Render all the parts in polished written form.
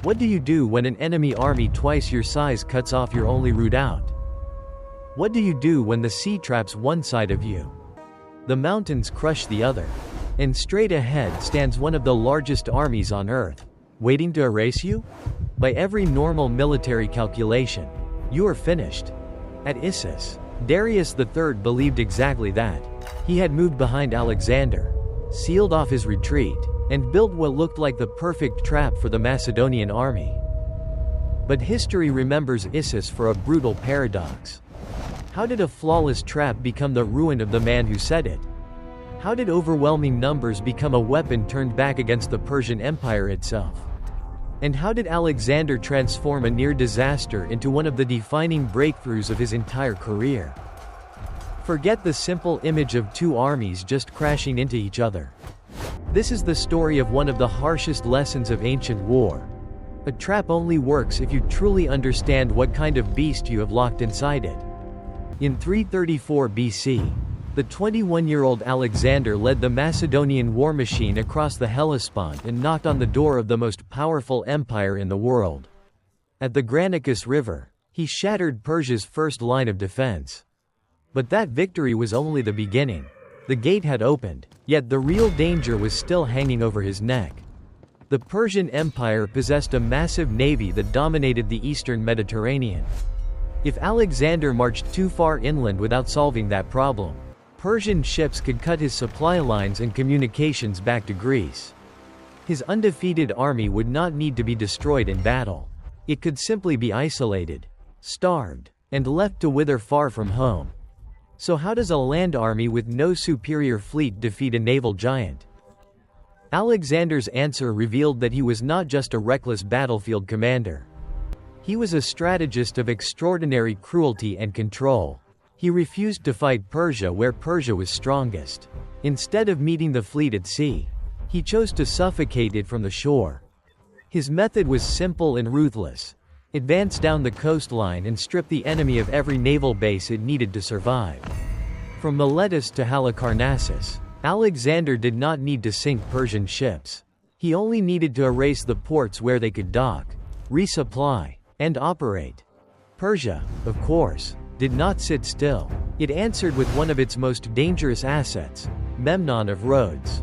What do you do when an enemy army twice your size cuts off your only route out? What do you do when the sea traps one side of you? The mountains crush the other. And straight ahead stands one of the largest armies on Earth, waiting to erase you? By every normal military calculation, you are finished. At Issus, Darius III believed exactly that. He had moved behind Alexander, sealed off his retreat, and built what looked like the perfect trap for the Macedonian army. But history remembers Issus for a brutal paradox. How did a flawless trap become the ruin of the man who set it? How did overwhelming numbers become a weapon turned back against the Persian Empire itself? And how did Alexander transform a near disaster into one of the defining breakthroughs of his entire career? Forget the simple image of two armies just crashing into each other. This is the story of one of the harshest lessons of ancient war. A trap only works if you truly understand what kind of beast you have locked inside it. In 334 BC, the 21-year-old Alexander led the Macedonian war machine across the Hellespont and knocked on the door of the most powerful empire in the world. At the Granicus River, he shattered Persia's first line of defense. But that victory was only the beginning. The gate had opened, yet the real danger was still hanging over his neck. The Persian Empire possessed a massive navy that dominated the eastern Mediterranean. If Alexander marched too far inland without solving that problem, Persian ships could cut his supply lines and communications back to Greece. His undefeated army would not need to be destroyed in battle. It could simply be isolated, starved, and left to wither far from home. So how does a land army with no superior fleet defeat a naval giant? Alexander's answer revealed that he was not just a reckless battlefield commander. He was a strategist of extraordinary cruelty and control. He refused to fight Persia where Persia was strongest. Instead of meeting the fleet at sea, he chose to suffocate it from the shore. His method was simple and ruthless. Advance down the coastline and strip the enemy of every naval base it needed to survive. From Miletus to Halicarnassus, Alexander did not need to sink Persian ships. He only needed to erase the ports where they could dock, resupply, and operate. Persia, of course, did not sit still. It answered with one of its most dangerous assets, Memnon of Rhodes.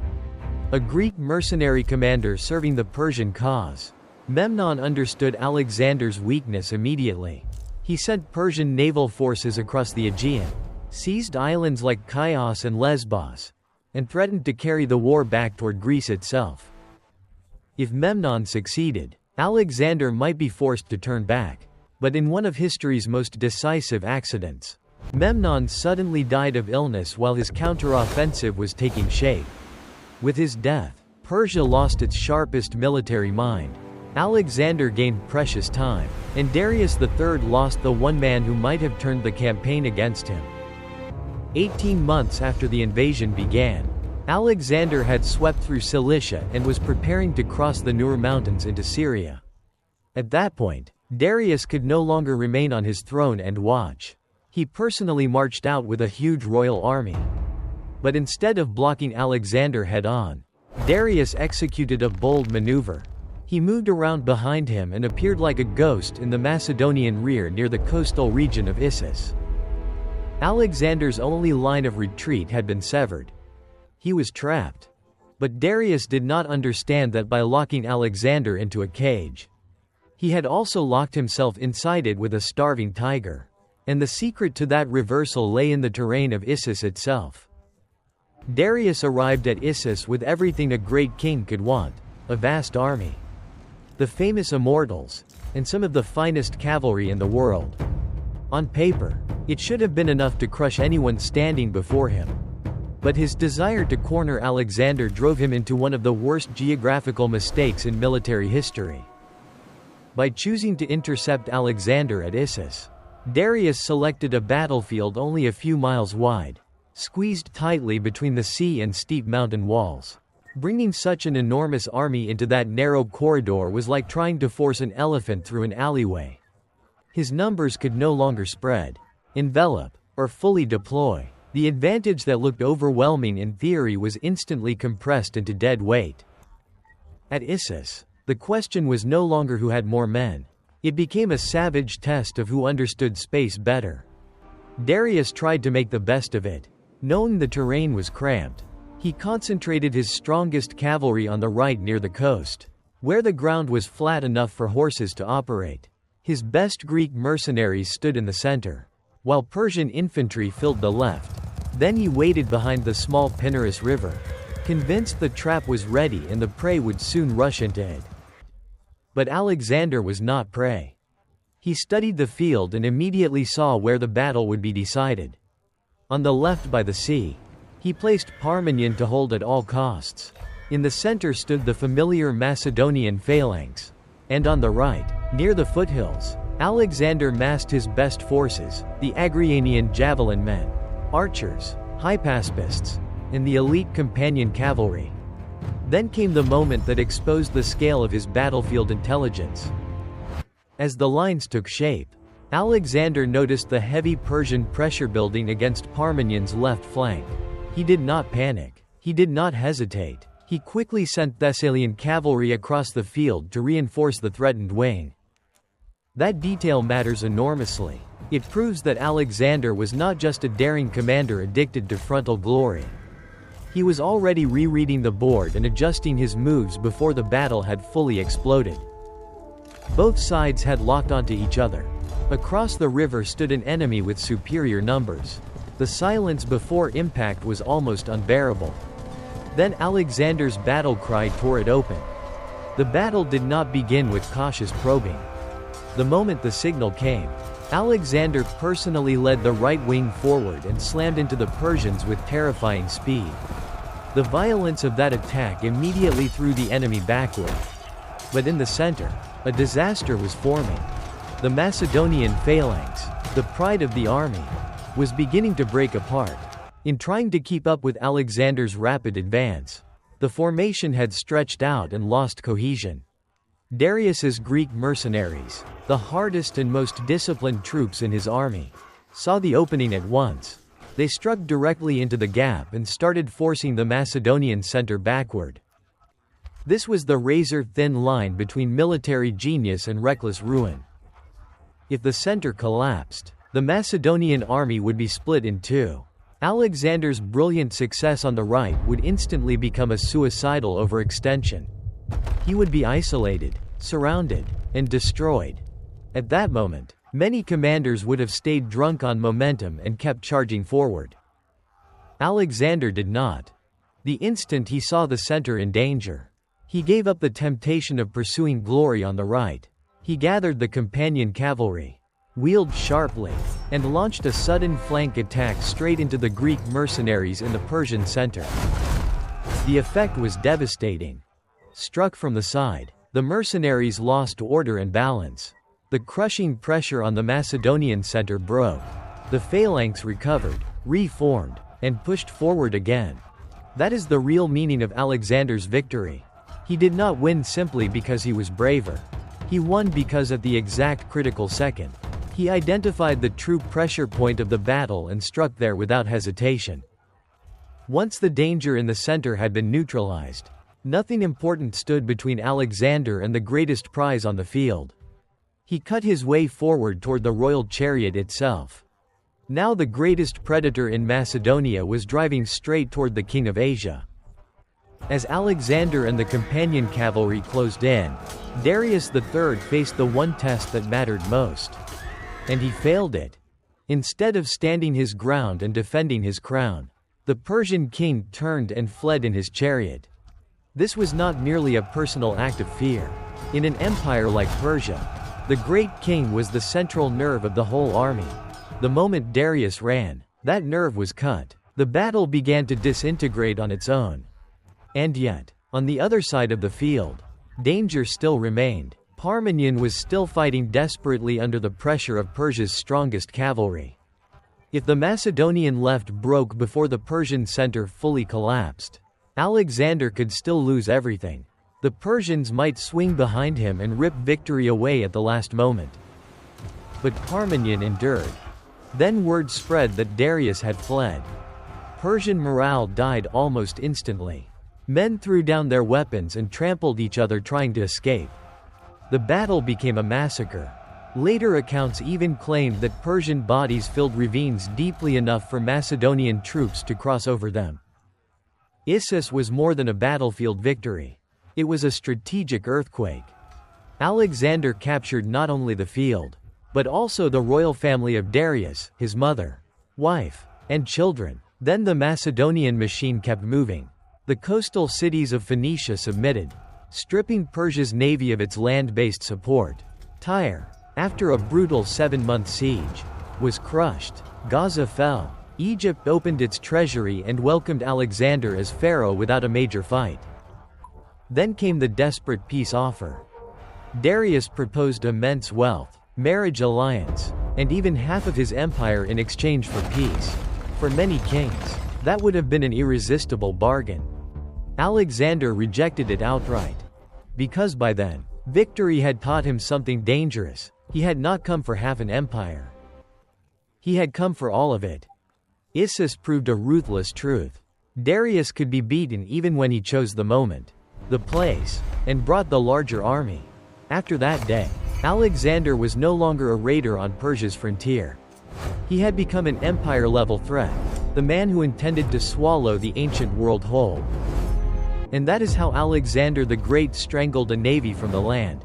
A Greek mercenary commander serving the Persian cause, Memnon understood Alexander's weakness immediately. He sent Persian naval forces across the Aegean, seized islands like Chios and Lesbos, and threatened to carry the war back toward Greece itself. If Memnon succeeded, Alexander might be forced to turn back. But in one of history's most decisive accidents, Memnon suddenly died of illness while his counteroffensive was taking shape. With his death, Persia lost its sharpest military mind. Alexander gained precious time, and Darius III lost the one man who might have turned the campaign against him. 18 months after the invasion began, Alexander had swept through Cilicia and was preparing to cross the Nur Mountains into Syria. At that point, Darius could no longer remain on his throne and watch. He personally marched out with a huge royal army. But instead of blocking Alexander head-on, Darius executed a bold maneuver. He moved around behind him and appeared like a ghost in the Macedonian rear near the coastal region of Issus. Alexander's only line of retreat had been severed. He was trapped. But Darius did not understand that by locking Alexander into a cage, he had also locked himself inside it with a starving tiger. And the secret to that reversal lay in the terrain of Issus itself. Darius arrived at Issus with everything a great king could want: a vast army, the famous immortals, and some of the finest cavalry in the world. On paper, it should have been enough to crush anyone standing before him. But his desire to corner Alexander drove him into one of the worst geographical mistakes in military history. By choosing to intercept Alexander at Issus, Darius selected a battlefield only a few miles wide, squeezed tightly between the sea and steep mountain walls. Bringing such an enormous army into that narrow corridor was like trying to force an elephant through an alleyway. His numbers could no longer spread, envelop, or fully deploy. The advantage that looked overwhelming in theory was instantly compressed into dead weight. At Issus, The question was no longer who had more men. It became a savage test of who understood space better. Darius tried to make the best of it. Knowing the terrain was cramped, he concentrated his strongest cavalry on the right near the coast, where the ground was flat enough for horses to operate. His best Greek mercenaries stood in the center, while Persian infantry filled the left. Then he waited behind the small Pinarus River, convinced the trap was ready and the prey would soon rush into it. But Alexander was not prey. He studied the field and immediately saw where the battle would be decided. On the left by the sea, he placed Parmenion to hold at all costs. In the center stood the familiar Macedonian phalanx. And on the right, near the foothills, Alexander massed his best forces, the Agrianian javelin men, archers, hypaspists, and the elite companion cavalry. Then came the moment that exposed the scale of his battlefield intelligence. As the lines took shape, Alexander noticed the heavy Persian pressure building against Parmenion's left flank. He did not panic. He did not hesitate. He quickly sent Thessalian cavalry across the field to reinforce the threatened wing. That detail matters enormously. It proves that Alexander was not just a daring commander addicted to frontal glory. He was already rereading the board and adjusting his moves before the battle had fully exploded. Both sides had locked onto each other. Across the river stood an enemy with superior numbers. The silence before impact was almost unbearable. Then Alexander's battle cry tore it open. The battle did not begin with cautious probing. The moment the signal came, Alexander personally led the right wing forward and slammed into the Persians with terrifying speed. The violence of that attack immediately threw the enemy backward. But in the center, a disaster was forming. The Macedonian phalanx, the pride of the army, was beginning to break apart. In trying to keep up with Alexander's rapid advance, the formation had stretched out and lost cohesion. Darius's Greek mercenaries, the hardest and most disciplined troops in his army, saw the opening at once. They struck directly into the gap and started forcing the Macedonian center backward. This was the razor-thin line between military genius and reckless ruin. If the center collapsed, the Macedonian army would be split in two. Alexander's brilliant success on the right would instantly become a suicidal overextension. He would be isolated, surrounded, and destroyed. At that moment, many commanders would have stayed drunk on momentum and kept charging forward. Alexander did not. The instant he saw the center in danger, he gave up the temptation of pursuing glory on the right. He gathered the companion cavalry, wheeled sharply, and launched a sudden flank attack straight into the Greek mercenaries in the Persian center. The effect was devastating. Struck from the side, the mercenaries lost order and balance. The crushing pressure on the Macedonian center broke. The phalanx recovered, reformed, and pushed forward again. That is the real meaning of Alexander's victory. He did not win simply because he was braver. He won because at the exact critical second, he identified the true pressure point of the battle and struck there without hesitation. Once the danger in the center had been neutralized, nothing important stood between Alexander and the greatest prize on the field. He cut his way forward toward the royal chariot itself. Now the greatest predator in Macedonia was driving straight toward the king of Asia. As Alexander and the companion cavalry closed in, Darius III faced the one test that mattered most. And he failed it. Instead of standing his ground and defending his crown, the Persian king turned and fled in his chariot. This was not merely a personal act of fear. In an empire like Persia, the great king was the central nerve of the whole army. The moment Darius ran, that nerve was cut. The battle began to disintegrate on its own. And yet, on the other side of the field, danger still remained. Parmenion was still fighting desperately under the pressure of Persia's strongest cavalry. If the Macedonian left broke before the Persian center fully collapsed, Alexander could still lose everything. The Persians might swing behind him and rip victory away at the last moment. But Parmenion endured. Then word spread that Darius had fled. Persian morale died almost instantly. Men threw down their weapons and trampled each other trying to escape. The battle became a massacre. Later accounts even claimed that Persian bodies filled ravines deeply enough for Macedonian troops to cross over them. Issus was more than a battlefield victory. It was a strategic earthquake. Alexander captured not only the field, but also the royal family of Darius, his mother, wife, and children. Then the Macedonian machine kept moving. The coastal cities of Phoenicia submitted, stripping Persia's navy of its land-based support. Tyre, after a brutal 7-month siege, was crushed. Gaza fell. Egypt opened its treasury and welcomed Alexander as pharaoh without a major fight. Then came the desperate peace offer. Darius proposed immense wealth, marriage alliance, and even half of his empire in exchange for peace. For many kings, that would have been an irresistible bargain. Alexander rejected it outright. Because by then, victory had taught him something dangerous. He had not come for half an empire. He had come for all of it. Issus proved a ruthless truth. Darius could be beaten even when he chose the moment, the place, and brought the larger army. After that day, Alexander was no longer a raider on Persia's frontier. He had become an empire-level threat, the man who intended to swallow the ancient world whole. And that is how Alexander the Great strangled a navy from the land,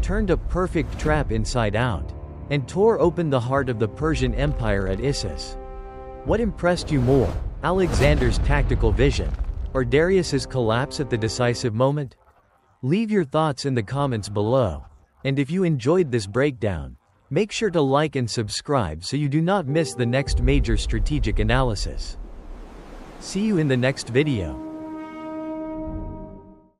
turned a perfect trap inside out, and tore open the heart of the Persian Empire at Issus. What impressed you more, Alexander's tactical vision, or Darius's collapse at the decisive moment? Leave your thoughts in the comments below. And if you enjoyed this breakdown, make sure to like and subscribe so you do not miss the next major strategic analysis. See you in the next video.